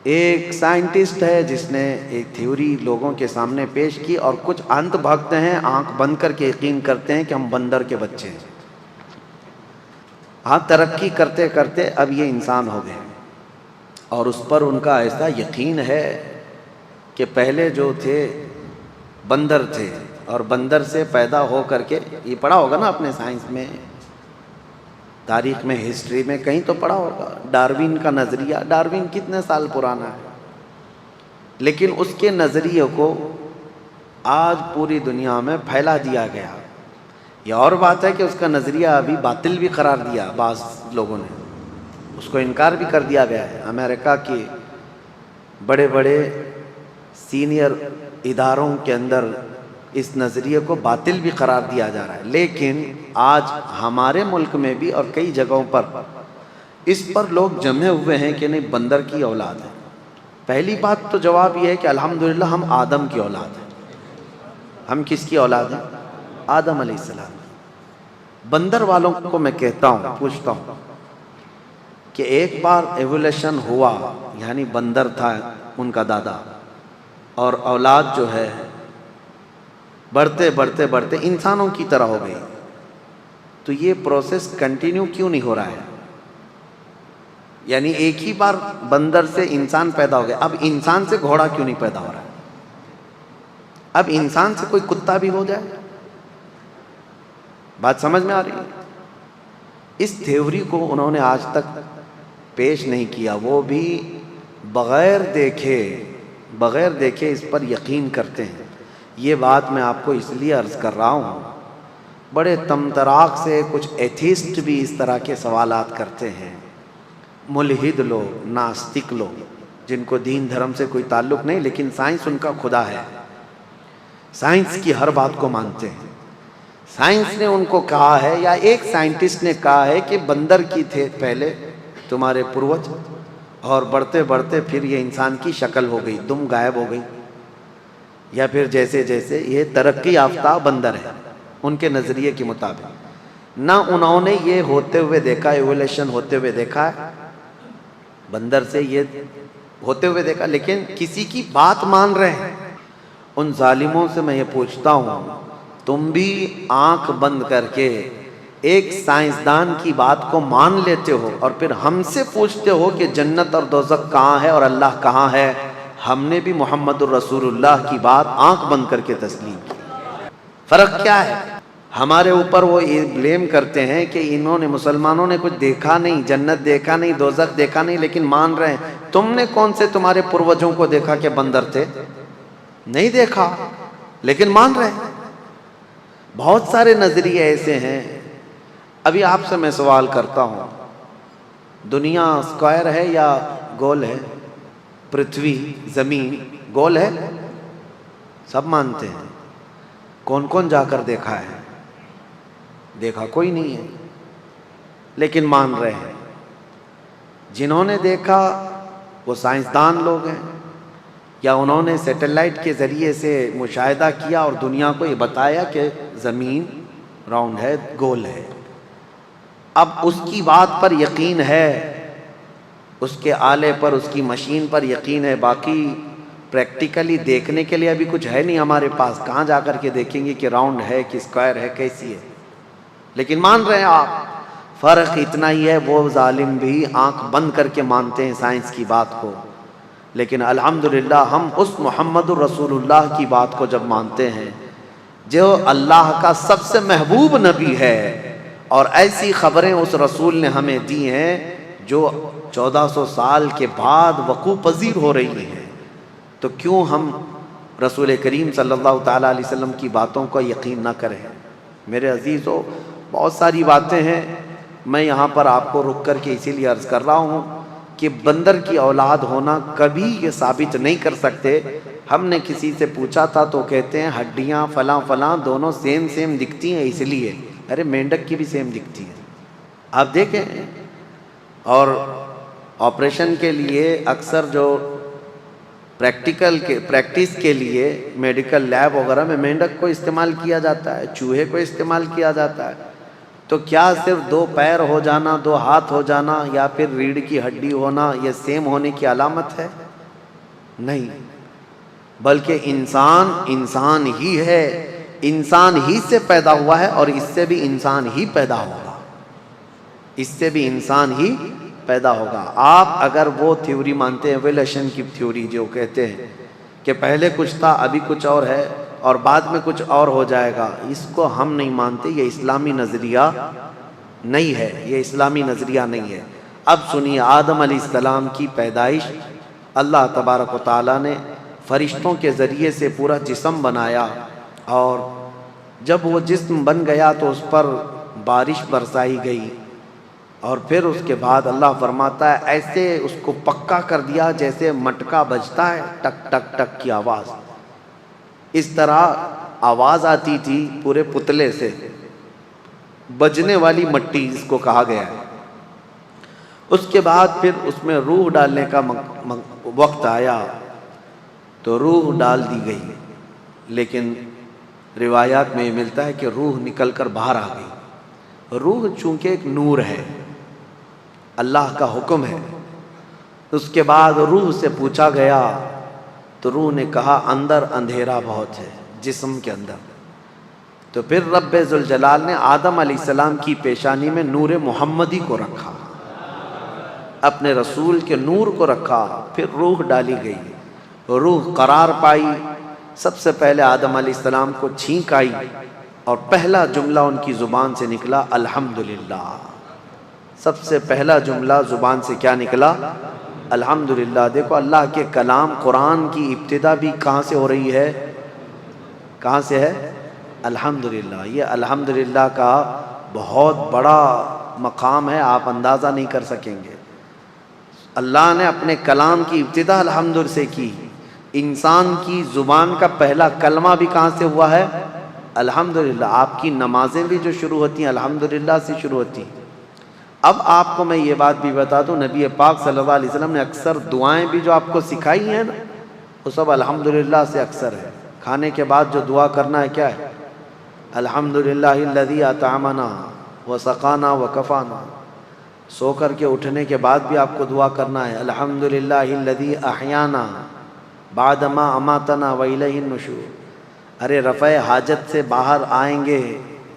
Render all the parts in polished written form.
ایک سائنٹسٹ ہے جس نے ایک تھیوری لوگوں کے سامنے پیش کی، اور کچھ انت بھگت ہیں آنکھ بند کر کے یقین کرتے ہیں کہ ہم بندر کے بچے ہیں۔ ہاں، ترقی کرتے کرتے اب یہ انسان ہو گئے، اور اس پر ان کا ایسا یقین ہے کہ پہلے جو تھے بندر تھے، اور بندر سے پیدا ہو کر کے، یہ پڑھا ہوگا نا اپنے سائنس میں، تاریخ میں، ہسٹری میں کہیں تو پڑھا ہوگا، ڈاروین کا نظریہ۔ ڈاروین کتنے سال پرانا ہے، لیکن اس کے نظریے کو آج پوری دنیا میں پھیلا دیا گیا۔ یہ اور بات ہے کہ اس کا نظریہ ابھی باطل بھی قرار دیا، بعض لوگوں نے اس کو انکار بھی کر دیا گیا ہے۔ امریکہ کے بڑے بڑے سینئر اداروں کے اندر اس نظریے کو باطل بھی قرار دیا جا رہا ہے، لیکن آج ہمارے ملک میں بھی اور کئی جگہوں پر اس پر لوگ جمے ہوئے ہیں کہ نہیں، بندر کی اولاد ہے۔ پہلی بات تو جواب یہ ہے کہ الحمدللہ ہم آدم کی اولاد ہیں۔ ہم کس کی اولاد ہیں؟ آدم علیہ السلام۔ بندر والوں کو میں کہتا ہوں، پوچھتا ہوں کہ ایک بار ایولیشن ہوا، یعنی بندر تھا ان کا دادا، اور اولاد جو ہے بڑھتے بڑھتے بڑھتے انسانوں کی طرح ہو گئی، تو یہ پروسیس کنٹینیو کیوں نہیں ہو رہا ہے؟ یعنی ایک ہی بار بندر سے انسان پیدا ہو گیا، اب انسان سے گھوڑا کیوں نہیں پیدا ہو رہا ہے؟ اب انسان سے کوئی کتا بھی ہو جائے؟ بات سمجھ میں آ رہی ہے؟ اس تھیوری کو انہوں نے آج تک پیش نہیں کیا، وہ بھی بغیر دیکھے اس پر یقین کرتے ہیں۔ یہ بات میں آپ کو اس لیے عرض کر رہا ہوں، بڑے تمتراق سے کچھ ایتھیسٹ بھی اس طرح کے سوالات کرتے ہیں، ملحد لوگ، ناستک لوگ، جن کو دین دھرم سے کوئی تعلق نہیں، لیکن سائنس ان کا خدا ہے، سائنس کی ہر بات کو مانتے ہیں۔ سائنس نے ان کو کہا ہے، یا ایک سائنٹسٹ نے کہا ہے کہ بندر کی تھے پہلے تمہارے پروج، اور بڑھتے بڑھتے پھر یہ انسان کی شکل ہو گئی، دم غائب ہو گئی، یا پھر جیسے جیسے یہ ترقی یافتہ بندر ہے ان کے نظریے کے مطابق۔ نہ انہوں نے یہ ہوتے ہوئے دیکھا، ایولیشن ہوتے ہوئے دیکھا ہے، بندر سے یہ ہوتے ہوئے دیکھا، لیکن کسی کی بات مان رہے ہیں۔ ان ظالموں سے میں یہ پوچھتا ہوں، تم بھی آنکھ بند کر کے ایک سائنسدان کی بات کو مان لیتے ہو، اور پھر ہم سے پوچھتے ہو کہ جنت اور دوزخ کہاں ہے اور اللہ کہاں ہے؟ ہم نے بھی محمد الرسول اللہ کی بات آنکھ بند کر کے تسلیم کی۔ فرق کیا ہے؟ ہمارے اوپر وہ یہ بلیم کرتے ہیں کہ انہوں نے، مسلمانوں نے کچھ دیکھا نہیں، جنت دیکھا نہیں، دوزخ دیکھا نہیں، لیکن مان رہے ہیں۔ تم نے کون سے تمہارے پروجوں کو دیکھا کہ بندر تھے؟ نہیں دیکھا، لیکن مان رہے ہیں۔ بہت سارے نظریے ایسے ہیں۔ ابھی آپ سے میں سوال کرتا ہوں، دنیا اسکوائر ہے یا گول ہے؟ پرتھوی، زمین گول ہے؟ سب مانتے ہیں۔ کون کون جا کر دیکھا ہے؟ دیکھا کوئی نہیں ہے، لیکن مان رہے ہیں۔ جنہوں نے دیکھا وہ سائنسدان لوگ ہیں، یا انہوں نے سیٹلائٹ کے ذریعے سے مشاہدہ کیا اور دنیا کو یہ بتایا کہ زمین راؤنڈ ہے، گول ہے۔ اب اس کی بات پر یقین ہے، اس کے آلے پر، اس کی مشین پر یقین ہے، باقی پریکٹیکلی دیکھنے کے لیے ابھی کچھ ہے نہیں ہمارے پاس، کہاں جا کر کے دیکھیں گے کہ راؤنڈ ہے کہ اسکوائر ہے، کیسی ہے، لیکن مان رہے ہیں آپ۔ فرق اتنا ہی ہے، وہ ظالم بھی آنکھ بند کر کے مانتے ہیں سائنس کی بات کو، لیکن الحمدللہ ہم اس محمد الرسول اللہ کی بات کو جب مانتے ہیں جو اللہ کا سب سے محبوب نبی ہے، اور ایسی خبریں اس رسول نے ہمیں دی ہیں جو 1400 سال کے بعد وقوع پذیر ہو رہی ہیں، تو کیوں ہم رسول کریم صلی اللہ تعالیٰ علیہ وسلم کی باتوں کو یقین نہ کریں؟ میرے عزیزو، بہت ساری باتیں ہیں، میں یہاں پر آپ کو رک کر کے اسی لیے عرض کر رہا ہوں کہ بندر کی اولاد ہونا کبھی یہ ثابت نہیں کر سکتے۔ ہم نے کسی سے پوچھا تھا تو کہتے ہیں ہڈیاں فلاں فلاں دونوں سیم دکھتی ہیں اس لیے۔ ارے مینڈک کی بھی سیم دکھتی ہیں، آپ دیکھیں۔ اور آپریشن کے لیے اکثر جو پریکٹس کے لیے میڈیکل لیب وغیرہ میں مینڈک کو استعمال کیا جاتا ہے، چوہے کو استعمال کیا جاتا ہے، تو کیا صرف 2 پیر ہو جانا، 2 ہاتھ ہو جانا، یا پھر ریڑھ کی ہڈی ہونا یہ سیم ہونے کی علامت ہے؟ نہیں، بلکہ انسان ہی ہے، انسان ہی سے پیدا ہوا ہے اور اس سے بھی انسان ہی پیدا ہوگا، اس سے بھی انسان ہی پیدا ہوگا۔ آپ اگر وہ تھیوری مانتے ہیں، ایوولوشن کی تھیوری جو کہتے ہیں کہ پہلے کچھ تھا ابھی کچھ اور ہے اور بعد میں کچھ اور ہو جائے گا، اس کو ہم نہیں مانتے، یہ اسلامی نظریہ نہیں ہے، یہ اسلامی نظریہ نہیں ہے۔ اب سنیے، آدم علیہ السلام کی پیدائش اللہ تبارک و تعالیٰ نے فرشتوں کے ذریعے سے پورا جسم بنایا، اور جب وہ جسم بن گیا تو اس پر بارش برسائی گئی، اور پھر اس کے بعد اللہ فرماتا ہے ایسے اس کو پکا کر دیا جیسے مٹکا بجتا ہے، ٹک ٹک ٹک کی آواز، اس طرح آواز آتی تھی پورے پتلے سے، بجنے والی مٹی جس کو کہا گیا ہے۔ اس کے بعد پھر اس میں روح ڈالنے کا وقت آیا تو روح ڈال دی گئی، لیکن روایات میں یہ ملتا ہے کہ روح نکل کر باہر آ گئی۔ روح چونکہ ایک نور ہے، اللہ کا حکم ہے۔ اس کے بعد روح سے پوچھا گیا تو روح نے کہا اندر اندھیرا بہت ہے جسم کے اندر، تو پھر رب ذوالجلال نے آدم علیہ السلام کی پیشانی میں نور محمدی کو رکھا، اپنے رسول کے نور کو رکھا، پھر روح ڈالی گئی، روح قرار پائی۔ سب سے پہلے آدم علیہ السلام کو چھینک آئی اور پہلا جملہ ان کی زبان سے نکلا الحمدللہ۔ سب سے پہلا جملہ زبان سے کیا نکلا؟ الحمدللہ۔ دیکھو اللہ کے کلام قرآن کی ابتدا بھی کہاں سے ہو رہی ہے؟ کہاں سے ہے؟ الحمدللہ۔ یہ الحمدللہ کا بہت بڑا مقام ہے، آپ اندازہ نہیں کر سکیں گے۔ اللہ نے اپنے کلام کی ابتدا الحمد سے کی، انسان کی زبان کا پہلا کلمہ بھی کہاں سے ہوا ہے؟ الحمدللہ۔ آپ کی نمازیں بھی جو شروع ہوتی ہیں الحمدللہ سے شروع ہوتی ہیں۔ اب آپ کو میں یہ بات بھی بتا دوں، نبی پاک صلی اللہ علیہ وسلم نے اکثر دعائیں بھی جو آپ کو سکھائی ہیں نا، وہ سب الحمدللہ سے اکثر ہے۔ کھانے کے بعد جو دعا کرنا ہے کیا ہے؟ الحمدللہ الذی اطعمنا وسقانا وکفانا۔ سو کر کے اٹھنے کے بعد بھی آپ کو دعا کرنا ہے الحمدللہ الذی احیانا بعدما اماتنا والیہ النشور۔ ارے رفع حاجت سے باہر آئیں گے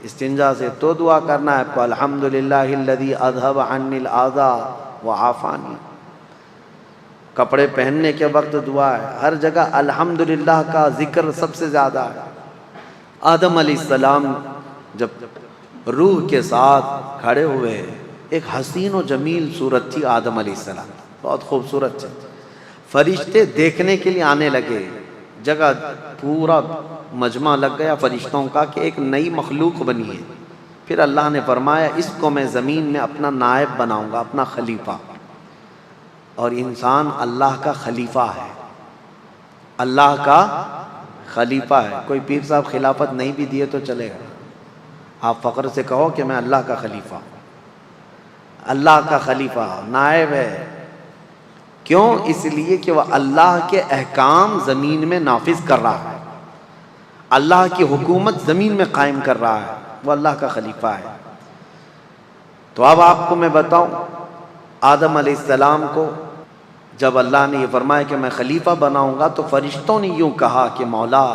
استنجا سے تو دعا کرنا ہے آپ کو الحمدللہ الذی اذھب عنی الاذی وعافانی۔ کپڑے پہننے کے وقت دعا ہے، ہر جگہ الحمدللہ کا ذکر سب سے زیادہ ہے۔ آدم علیہ السلام جب روح کے ساتھ کھڑے ہوئے، ایک حسین و جمیل صورت تھی آدم علیہ السلام، بہت خوبصورت تھی۔ فرشتے دیکھنے کے لیے آنے لگے، جگہ پورا مجمع لگ گیا فرشتوں کا کہ ایک نئی مخلوق بنی ہے۔ پھر اللہ نے فرمایا اس کو میں زمین میں اپنا نائب بناؤں گا، اپنا خلیفہ۔ اور انسان اللہ کا خلیفہ ہے، اللہ کا خلیفہ ہے۔ کوئی پیر صاحب خلافت نہیں بھی دیے تو چلے گا، آپ فخر سے کہو کہ میں اللہ کا خلیفہ، اللہ کا خلیفہ نائب ہے۔ کیوں؟ اس لیے کہ وہ اللہ کے احکام زمین میں نافذ کر رہا ہے، اللہ کی حکومت زمین میں قائم کر رہا ہے، وہ اللہ کا خلیفہ ہے۔ تو اب آپ کو میں بتاؤں، آدم علیہ السلام کو جب اللہ نے یہ فرمایا کہ میں خلیفہ بناؤں گا تو فرشتوں نے یوں کہا کہ مولا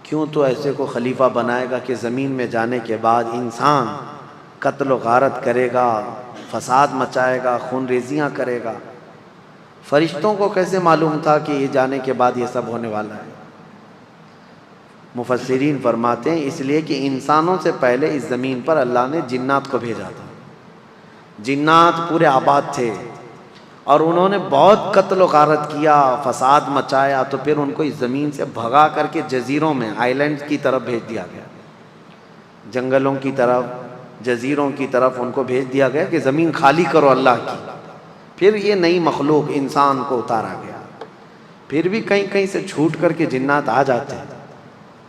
کیوں تو ایسے کو خلیفہ بنائے گا کہ زمین میں جانے کے بعد انسان قتل و غارت کرے گا، فساد مچائے گا، خون ریزیاں کرے گا۔ فرشتوں کو کیسے معلوم تھا کہ یہ جانے کے بعد یہ سب ہونے والا ہے؟ مفسرین فرماتے ہیں اس لیے کہ انسانوں سے پہلے اس زمین پر اللہ نے جنات کو بھیجا تھا۔ جنات پورے آباد تھے اور انہوں نے بہت قتل و غارت کیا، فساد مچایا، تو پھر ان کو اس زمین سے بھگا کر کے جزیروں میں، آئیلینڈ کی طرف بھیج دیا گیا، جنگلوں کی طرف، جزیروں کی طرف ان کو بھیج دیا گیا کہ زمین خالی کرو اللہ کی۔ پھر یہ نئی مخلوق انسان کو اتارا گیا۔ پھر بھی کہیں کہیں سے چھوٹ کر کے جنات آ جاتے ہیں،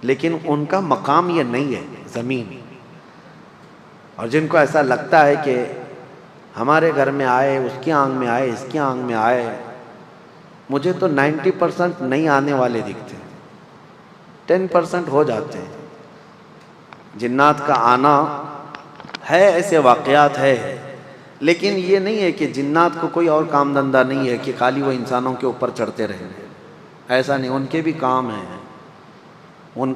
لیکن ان کا مقام یہ نہیں ہے زمین۔ اور جن کو ایسا لگتا ہے کہ ہمارے گھر میں آئے، اس کی آنگھ میں آئے، اس کی آنگھ میں آئے، مجھے تو 90% نہیں آنے والے دکھتے ہیں، 10% ہو جاتے ہیں۔ جنات کا آنا ہے، ایسے واقعات ہے، لیکن یہ نہیں ہے کہ جنات کو کوئی اور کام دھندہ نہیں ہے کہ خالی وہ انسانوں کے اوپر چڑھتے رہیں۔ ایسا نہیں، ان کے بھی کام ہیں، ان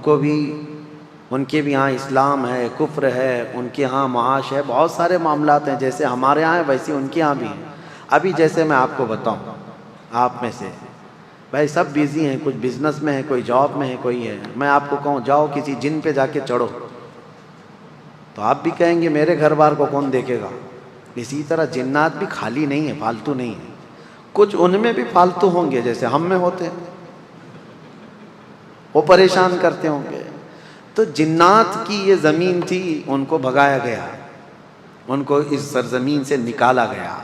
کے بھی ہاں اسلام ہے، کفر ہے، ان کے ہاں معاش ہے، بہت سارے معاملات ہیں، جیسے ہمارے ہاں ہیں ویسے ان کے ہاں بھی ہیں۔ ابھی جیسے میں آپ کو بتاؤں، آپ میں سے بھائی سب بیزی ہیں، کچھ بزنس میں ہے، کوئی جاب میں ہے، کوئی ہے، میں آپ کو کہوں جاؤ کسی جن پہ جا کے چڑھو تو آپ بھی کہیں گے میرے گھر بار کو کون دیکھے گا۔ اسی طرح جنات بھی خالی نہیں ہے، فالتو نہیں ہے، کچھ ان میں بھی فالتو ہوں گے جیسے ہم میں ہوتے ہیں، وہ پریشان کرتے ہوں گے۔ تو جنات کی یہ زمین تھی، ان کو بھگایا گیا، ان کو اس سرزمین سے نکالا گیا،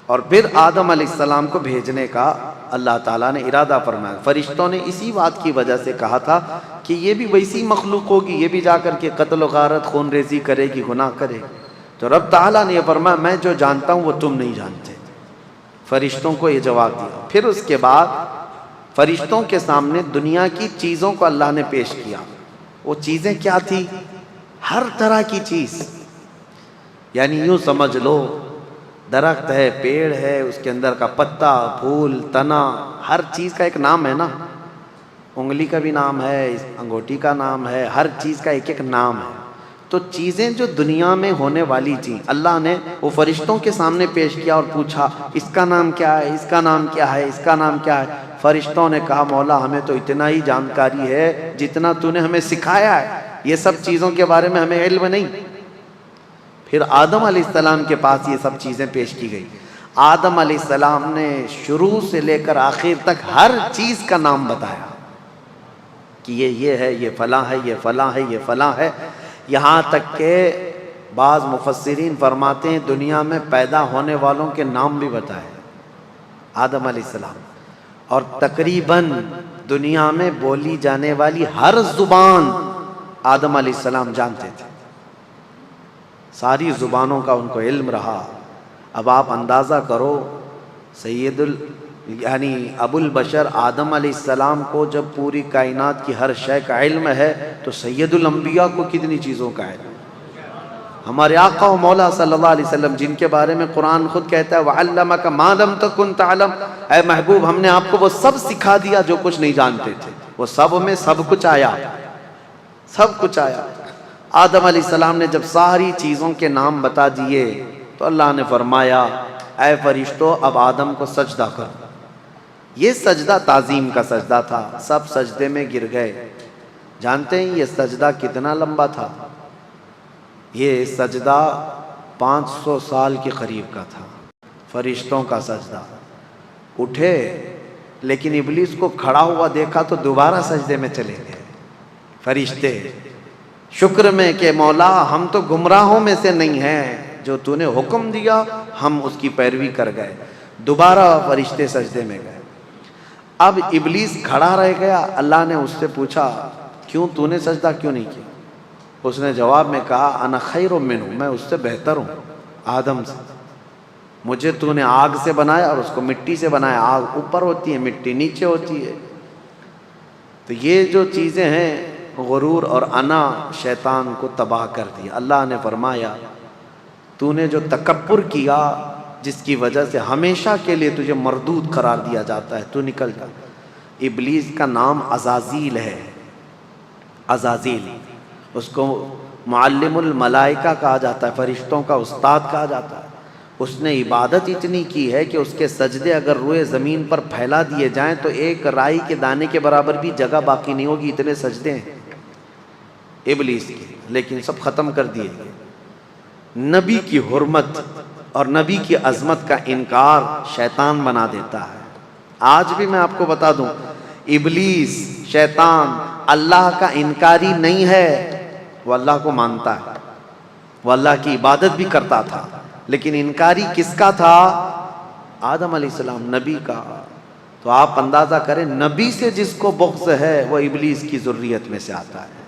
اور پھر آدم علیہ السلام کو بھیجنے کا اللہ تعالیٰ نے ارادہ فرمایا۔ فرشتوں نے اسی بات کی وجہ سے کہا تھا کہ یہ بھی ویسی مخلوق ہوگی، یہ بھی جا کر کے قتل و غارت، خون ریزی کرے گی، گناہ کرے گی۔ تو رب تعالیٰ نے یہ فرمایا میں جو جانتا ہوں وہ تم نہیں جانتے، فرشتوں کو یہ جواب دیا۔ پھر اس کے بعد فرشتوں کے سامنے دنیا کی چیزوں کو اللہ نے پیش کیا۔ وہ چیزیں کیا تھی؟ ہر طرح کی چیز، یعنی یوں سمجھ لو درخت ہے، پیڑ ہے، اس کے اندر کا پتا، پھول، تنا، ہر چیز کا ایک نام ہے نا، انگلی کا بھی نام ہے، انگوٹھی کا نام ہے، ہر چیز کا ایک ایک نام ہے۔ تو چیزیں جو دنیا میں ہونے والی تھیں اللہ نے وہ فرشتوں کے سامنے پیش کیا اور پوچھا اس کا نام کیا ہے، اس کا نام کیا ہے، اس کا نام کیا ہے۔ فرشتوں نے کہا مولا ہمیں تو اتنا ہی جانکاری ہے جتنا تو نے ہمیں سکھایا ہے، یہ سب چیزوں کے بارے میں ہمیں علم نہیں۔ پھر آدم علیہ السلام کے پاس یہ سب چیزیں پیش کی گئی۔ آدم علیہ السلام نے شروع سے لے کر آخر تک ہر چیز کا نام بتایا کہ یہ ہے، یہ فلاں ہے، یہ فلاں ہے، یہ فلاں ہے، یہاں تک کہ بعض مفسرین فرماتے ہیں دنیا میں پیدا ہونے والوں کے نام بھی بتائے آدم علیہ السلام، اور تقریباً دنیا میں بولی جانے والی ہر زبان آدم علیہ السلام جانتے تھے، ساری زبانوں کا ان کو علم رہا۔ اب آپ اندازہ کرو یعنی ابو البشر آدم علیہ السلام کو جب پوری کائنات کی ہر شے کا علم ہے تو سید الانبیاء کو کتنی چیزوں کا علم۔ ہمارے آقا و مولا صلی اللہ علیہ وسلم جن کے بارے میں قرآن خود کہتا ہے وَعَلَّمَكَ مَا لَمْ تَكُنْ تَعْلَمْ، اے محبوب ہم نے آپ کو وہ سب سکھا دیا جو کچھ نہیں جانتے تھے، وہ سب میں سب کچھ آیا، سب کچھ آیا۔ آدم علیہ السلام نے جب ساری چیزوں کے نام بتا دیے تو اللہ نے فرمایا اے فرشتو اب آدم کو سجدہ کرو۔ یہ سجدہ تعظیم کا سجدہ تھا، سب سجدے میں گر گئے۔ جانتے ہیں یہ سجدہ کتنا لمبا تھا؟ یہ سجدہ 500 سال کے قریب کا تھا، فرشتوں کا سجدہ۔ اٹھے لیکن ابلیس کو کھڑا ہوا دیکھا تو دوبارہ سجدے میں چلے گئے فرشتے، شکر میں کہ مولا ہم تو گمراہوں میں سے نہیں ہیں، جو تو نے حکم دیا ہم اس کی پیروی کر گئے۔ دوبارہ فرشتے سجدے میں گئے۔ اب ابلیس کھڑا رہ گیا، اللہ نے اس سے پوچھا کیوں تو نے سجدہ کیوں نہیں کیا؟ اس نے جواب میں کہا انا خیر منہ، میں اس سے بہتر ہوں آدم سے، مجھے تو نے آگ سے بنایا اور اس کو مٹی سے بنایا، آگ اوپر ہوتی ہے مٹی نیچے ہوتی ہے۔ تو یہ جو چیزیں ہیں غرور اور انا شیطان کو تباہ کر دیا۔ اللہ نے فرمایا تو نے جو تکبر کیا جس کی وجہ سے ہمیشہ کے لیے تجھے مردود قرار دیا جاتا ہے، تو نکل جا۔ ابلیس کا نام عزازیل ہے، عزازیل، اس کو معلم الملائکہ کہا جاتا ہے، فرشتوں کا استاد کہا جاتا ہے۔ اس نے عبادت اتنی کی ہے کہ اس کے سجدے اگر روئے زمین پر پھیلا دیے جائیں تو ایک رائی کے دانے کے برابر بھی جگہ باقی نہیں ہوگی، اتنے سجدے ہیں ابلیس کے، لیکن سب ختم کر دیے گئے۔ نبی کی حرمت اور نبی کی عظمت کا انکار شیطان بنا دیتا ہے۔ آج بھی میں آپ کو بتا دوں ابلیس شیطان اللہ کا انکاری نہیں ہے، وہ اللہ کو مانتا ہے، وہ اللہ کی عبادت بھی کرتا تھا، لیکن انکاری کس کا تھا؟ آدم علیہ السلام، نبی کا۔ تو آپ اندازہ کریں نبی سے جس کو بغض ہے وہ ابلیس کی ذریت میں سے آتا ہے،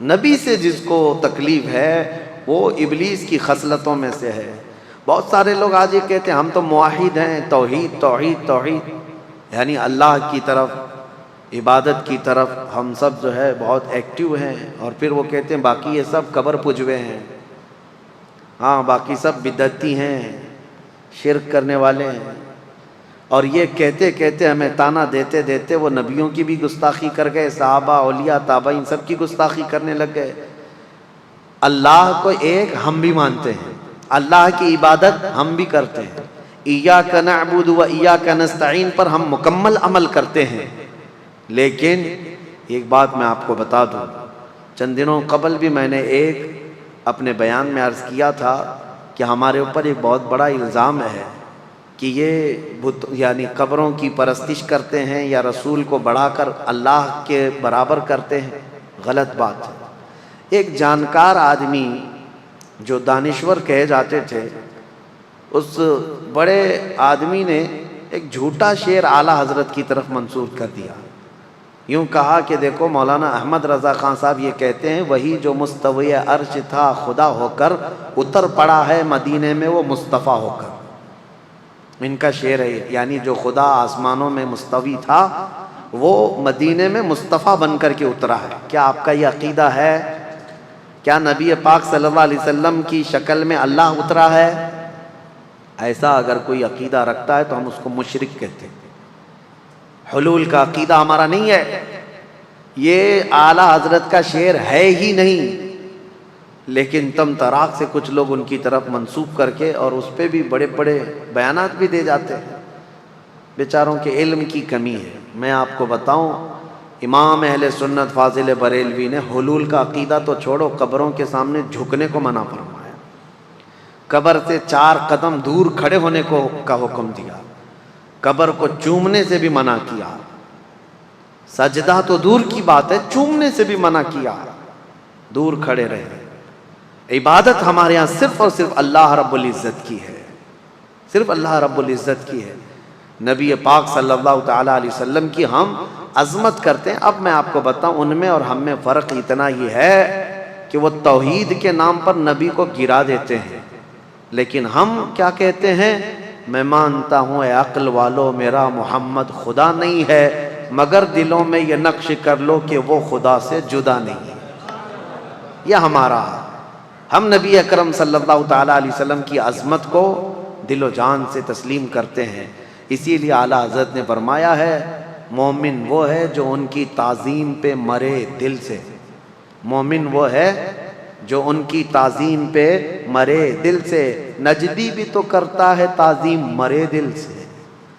نبی سے جس کو تکلیف ہے وہ ابلیس کی خصلتوں میں سے ہے۔ بہت سارے لوگ آج یہ کہتے ہیں ہم تو موحد ہیں، توحید توحید توحید، یعنی اللہ کی طرف، عبادت کی طرف ہم سب جو ہے بہت ایکٹیو ہیں، اور پھر وہ کہتے ہیں باقی یہ سب قبر پجوے ہیں، ہاں باقی سب بدعتی ہیں، شرک کرنے والے ہیں۔ اور یہ کہتے کہتے ہمیں تانا دیتے دیتے وہ نبیوں کی بھی گستاخی کر گئے، صحابہ، اولیاء، تابعین سب کی گستاخی کرنے لگ گئے۔ اللہ کو ایک ہم بھی مانتے ہیں، اللہ کی عبادت ہم بھی کرتے ہیں، ایاک نعبد و ایاک نستعین پر ہم مکمل عمل کرتے ہیں۔ لیکن ایک بات میں آپ کو بتا دوں، چند دنوں قبل بھی میں نے ایک اپنے بیان میں عرض کیا تھا کہ ہمارے اوپر ایک بہت بڑا الزام ہے کہ یہ یعنی قبروں کی پرستش کرتے ہیں یا رسول کو بڑھا کر اللہ کے برابر کرتے ہیں، غلط بات ہے۔ ایک جانکار آدمی جو دانشور کہے جاتے تھے، اس بڑے آدمی نے ایک جھوٹا شعر اعلیٰ حضرت کی طرف منسوب کر دیا۔ یوں کہا کہ دیکھو مولانا احمد رضا خان صاحب یہ کہتے ہیں، وہی جو مستوی عرش تھا خدا ہو کر اتر پڑا ہے مدینے میں وہ مصطفیٰ ہو کر۔ ان کا شعر ہے، یعنی جو خدا آسمانوں میں مستوی تھا وہ مدینے میں مصطفیٰ بن کر کے اترا ہے۔ کیا آپ کا یہ عقیدہ ہے؟ کیا نبی پاک صلی اللہ علیہ وسلم کی شکل میں اللہ اترا ہے؟ ایسا اگر کوئی عقیدہ رکھتا ہے تو ہم اس کو مشرک کہتے ہیں۔ حلول کا عقیدہ ہمارا نہیں ہے، یہ اعلیٰ حضرت کا شعر ہے ہی نہیں، لیکن تم تراق سے کچھ لوگ ان کی طرف منسوب کر کے اور اس پہ بھی بڑے بڑے بیانات بھی دے جاتے ہیں۔ بیچاروں کے علم کی کمی ہے۔ میں آپ کو بتاؤں، امام اہل سنت فاضل بریلوی نے حلول کا عقیدہ تو چھوڑو، قبروں کے سامنے جھکنے کو منع فرمایا، قبر سے 4 قدم دور کھڑے ہونے کا حکم دیا، قبر کو چومنے سے بھی منع کیا، سجدہ تو دور کی بات ہے، چومنے سے بھی منع کیا، دور کھڑے رہے۔ عبادت ہمارے ہاں صرف اور صرف اللہ رب العزت کی ہے، صرف اللہ رب العزت کی ہے۔ نبی پاک صلی اللہ تعالیٰ علیہ وسلم کی ہم عظمت کرتے ہیں۔ اب میں آپ کو بتاؤں، ان میں اور ہم میں فرق اتنا ہی ہے کہ وہ توحید کے نام پر نبی کو گرا دیتے ہیں، لیکن ہم کیا کہتے ہیں؟ میں مانتا ہوں اے عقل والو میرا محمد خدا نہیں ہے، مگر دلوں میں یہ نقش کر لو کہ وہ خدا سے جدا نہیں ہے۔ یہ ہمارا، ہم نبی اکرم صلی اللہ تعالیٰ علیہ وسلم کی عظمت کو دل و جان سے تسلیم کرتے ہیں۔ اسی لیے اعلیٰ حضرت نے فرمایا ہے، مومن وہ ہے جو ان کی تعظیم پہ مرے دل سے، مومن وہ ہے جو ان کی تعظیم پہ مرے دل سے۔ نجدی بھی تو کرتا ہے تعظیم مرے دل سے۔